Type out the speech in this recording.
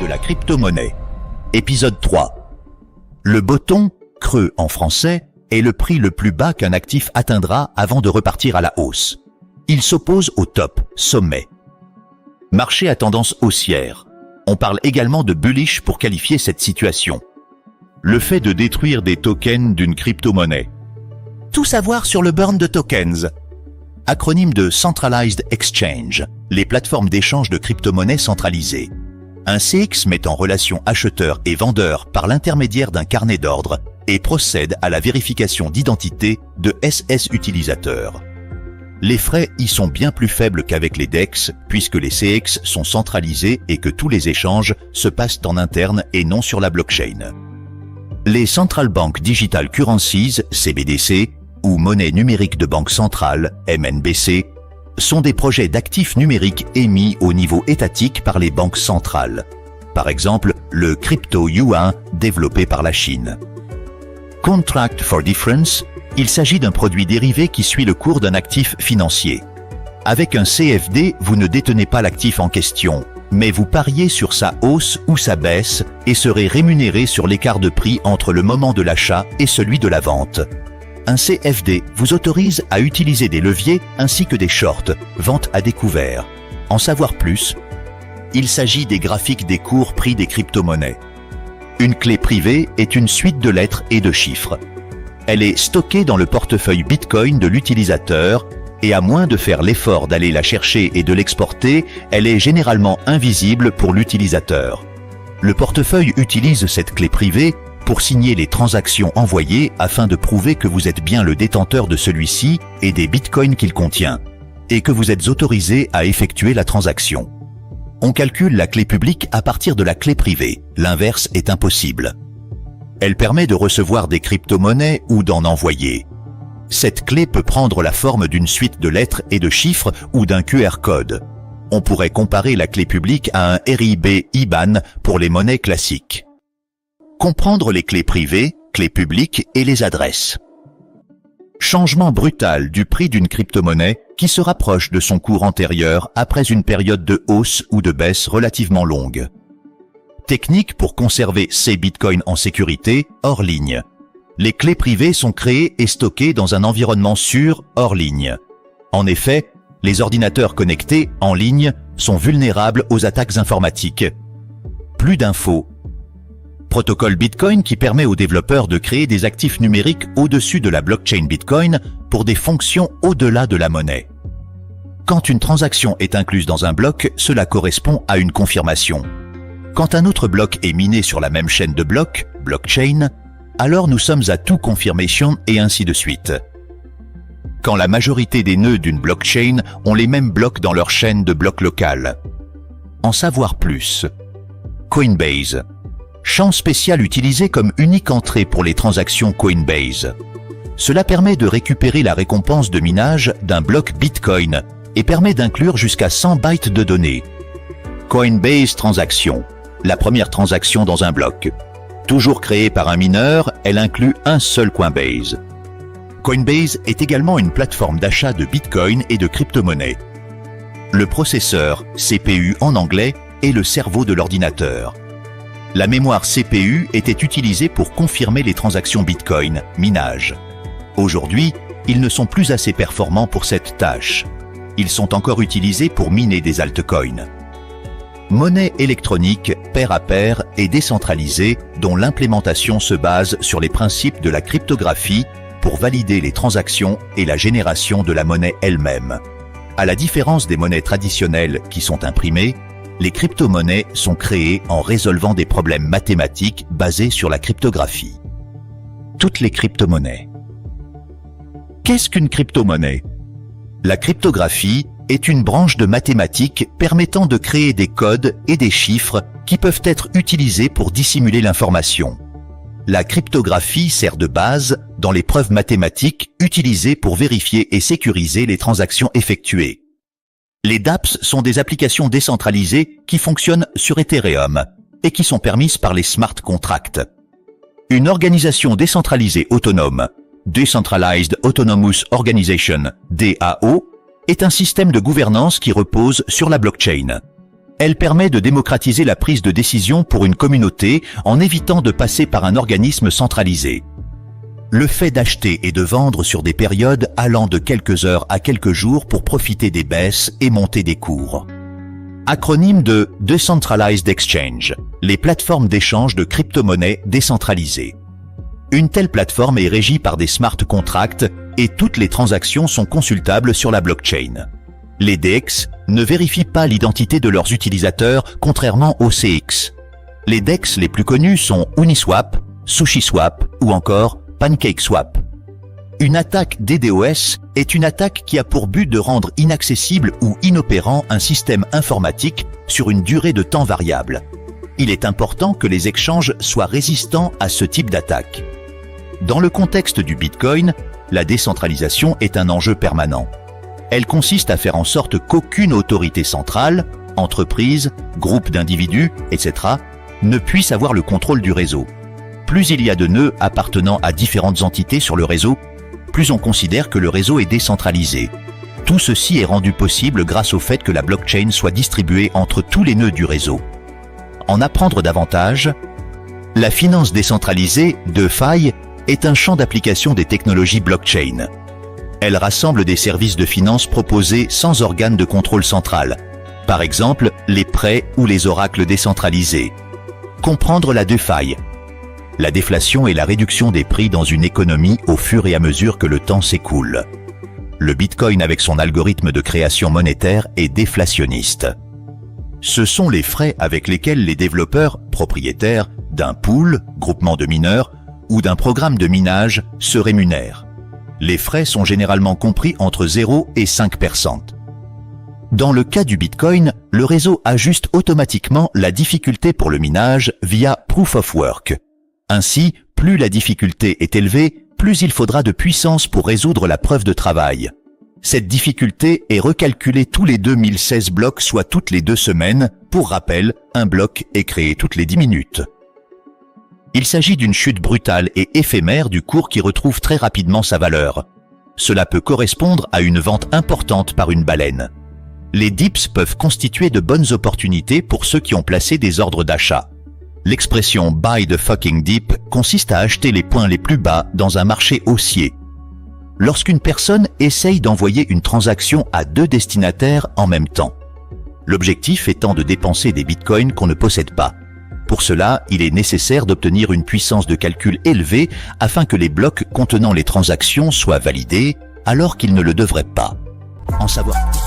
de la crypto-monnaie. Épisode 3. Le bottom, creux en français, est le prix le plus bas qu'un actif atteindra avant de repartir à la hausse. Il s'oppose au top, sommet. Marché à tendance haussière. On parle également de bullish pour qualifier cette situation. Le fait de détruire des tokens d'une crypto-monnaie. Tout savoir sur le burn de tokens. Acronyme de Centralized Exchange, les plateformes d'échange de crypto-monnaies centralisées. Un CX met en relation acheteurs et vendeurs par l'intermédiaire d'un carnet d'ordre et procède à la vérification d'identité de SS utilisateurs. Les frais y sont bien plus faibles qu'avec les DEX puisque les CX sont centralisés et que tous les échanges se passent en interne et non sur la blockchain. Les Central Bank Digital Currencies, CBDC, ou monnaie numérique de banque centrale, MNBC, sont des projets d'actifs numériques émis au niveau étatique par les banques centrales. Par exemple, le Crypto Yuan développé par la Chine. Contract for Difference, il s'agit d'un produit dérivé qui suit le cours d'un actif financier. Avec un CFD, vous ne détenez pas l'actif en question, mais vous pariez sur sa hausse ou sa baisse et serez rémunéré sur l'écart de prix entre le moment de l'achat et celui de la vente. Un CFD vous autorise à utiliser des leviers ainsi que des shorts, vente à découvert. En savoir plus, il s'agit des graphiques des cours prix des crypto-monnaies. Une clé privée est une suite de lettres et de chiffres. Elle est stockée dans le portefeuille Bitcoin de l'utilisateur et à moins de faire l'effort d'aller la chercher et de l'exporter, elle est généralement invisible pour l'utilisateur. Le portefeuille utilise cette clé privée pour signer les transactions envoyées afin de prouver que vous êtes bien le détenteur de celui-ci et des bitcoins qu'il contient, et que vous êtes autorisé à effectuer la transaction. On calcule la clé publique à partir de la clé privée, l'inverse est impossible. Elle permet de recevoir des crypto-monnaies ou d'en envoyer. Cette clé peut prendre la forme d'une suite de lettres et de chiffres ou d'un QR code. On pourrait comparer la clé publique à un RIB IBAN pour les monnaies classiques. Comprendre les clés privées, clés publiques et les adresses. Changement brutal du prix d'une crypto-monnaie qui se rapproche de son cours antérieur après une période de hausse ou de baisse relativement longue. Technique pour conserver ces bitcoins en sécurité hors ligne. Les clés privées sont créées et stockées dans un environnement sûr hors ligne. En effet, les ordinateurs connectés en ligne sont vulnérables aux attaques informatiques. Plus d'infos. Protocole Bitcoin qui permet aux développeurs de créer des actifs numériques au-dessus de la blockchain Bitcoin pour des fonctions au-delà de la monnaie. Quand une transaction est incluse dans un bloc, cela correspond à une confirmation. Quand un autre bloc est miné sur la même chaîne de blocs, blockchain, alors nous sommes à to confirmation et ainsi de suite. Quand la majorité des nœuds d'une blockchain ont les mêmes blocs dans leur chaîne de blocs locales. En savoir plus. Coinbase. Champ spécial utilisé comme unique entrée pour les transactions Coinbase. Cela permet de récupérer la récompense de minage d'un bloc Bitcoin et permet d'inclure jusqu'à 100 bytes de données. Coinbase Transaction. La première transaction dans un bloc. Toujours créée par un mineur, elle inclut un seul Coinbase. Coinbase est également une plateforme d'achat de Bitcoin et de crypto-monnaies. Le processeur, CPU en anglais, est le cerveau de l'ordinateur. La mémoire CPU était utilisée pour confirmer les transactions Bitcoin, minage. Aujourd'hui, ils ne sont plus assez performants pour cette tâche. Ils sont encore utilisés pour miner des altcoins. Monnaie électronique, pair à pair et décentralisée dont l'implémentation se base sur les principes de la cryptographie pour valider les transactions et la génération de la monnaie elle-même. À la différence des monnaies traditionnelles qui sont imprimées, les crypto-monnaies sont créées en résolvant des problèmes mathématiques basés sur la cryptographie. Toutes les crypto-monnaies. Qu'est-ce qu'une crypto-monnaie? La cryptographie est une branche de mathématiques permettant de créer des codes et des chiffres qui peuvent être utilisés pour dissimuler l'information. La cryptographie sert de base dans les preuves mathématiques utilisées pour vérifier et sécuriser les transactions effectuées. Les dApps sont des applications décentralisées qui fonctionnent sur Ethereum et qui sont permises par les smart contracts. Une organisation décentralisée autonome, Decentralized Autonomous Organization, DAO, est un système de gouvernance qui repose sur la blockchain. Elle permet de démocratiser la prise de décision pour une communauté en évitant de passer par un organisme centralisé. Le fait d'acheter et de vendre sur des périodes allant de quelques heures à quelques jours pour profiter des baisses et monter des cours. Acronyme de Decentralized Exchange, les plateformes d'échange de crypto-monnaies décentralisées. Une telle plateforme est régie par des smart contracts et toutes les transactions sont consultables sur la blockchain. Les DEX ne vérifient pas l'identité de leurs utilisateurs, contrairement aux CX. Les DEX les plus connus sont Uniswap, SushiSwap ou encore PancakeSwap. Une attaque DDoS est une attaque qui a pour but de rendre inaccessible ou inopérant un système informatique sur une durée de temps variable. Il est important que les échanges soient résistants à ce type d'attaque. Dans le contexte du Bitcoin, la décentralisation est un enjeu permanent. Elle consiste à faire en sorte qu'aucune autorité centrale, entreprise, groupe d'individus, etc., ne puisse avoir le contrôle du réseau. Plus il y a de nœuds appartenant à différentes entités sur le réseau, plus on considère que le réseau est décentralisé. Tout ceci est rendu possible grâce au fait que la blockchain soit distribuée entre tous les nœuds du réseau. En apprendre davantage, la finance décentralisée, DeFi, est un champ d'application des technologies blockchain. Elle rassemble des services de finance proposés sans organe de contrôle central, par exemple les prêts ou les oracles décentralisés. Comprendre la DeFi. La déflation est la réduction des prix dans une économie au fur et à mesure que le temps s'écoule. Le Bitcoin avec son algorithme de création monétaire est déflationniste. Ce sont les frais avec lesquels les développeurs, propriétaires d'un pool, groupement de mineurs, ou d'un programme de minage se rémunèrent. Les frais sont généralement compris entre 0 et 5%. Dans le cas du Bitcoin, le réseau ajuste automatiquement la difficulté pour le minage via Proof of Work. Ainsi, plus la difficulté est élevée, plus il faudra de puissance pour résoudre la preuve de travail. Cette difficulté est recalculée tous les 2016 blocs, soit toutes les 2 semaines. Pour rappel, un bloc est créé toutes les 10 minutes. Il s'agit d'une chute brutale et éphémère du cours qui retrouve très rapidement sa valeur. Cela peut correspondre à une vente importante par une baleine. Les dips peuvent constituer de bonnes opportunités pour ceux qui ont placé des ordres d'achat. L'expression « buy the fucking dip » consiste à acheter les points les plus bas dans un marché haussier. Lorsqu'une personne essaye d'envoyer une transaction à 2 destinataires en même temps. L'objectif étant de dépenser des bitcoins qu'on ne possède pas. Pour cela, il est nécessaire d'obtenir une puissance de calcul élevée afin que les blocs contenant les transactions soient validés alors qu'ils ne le devraient pas. En savoir plus.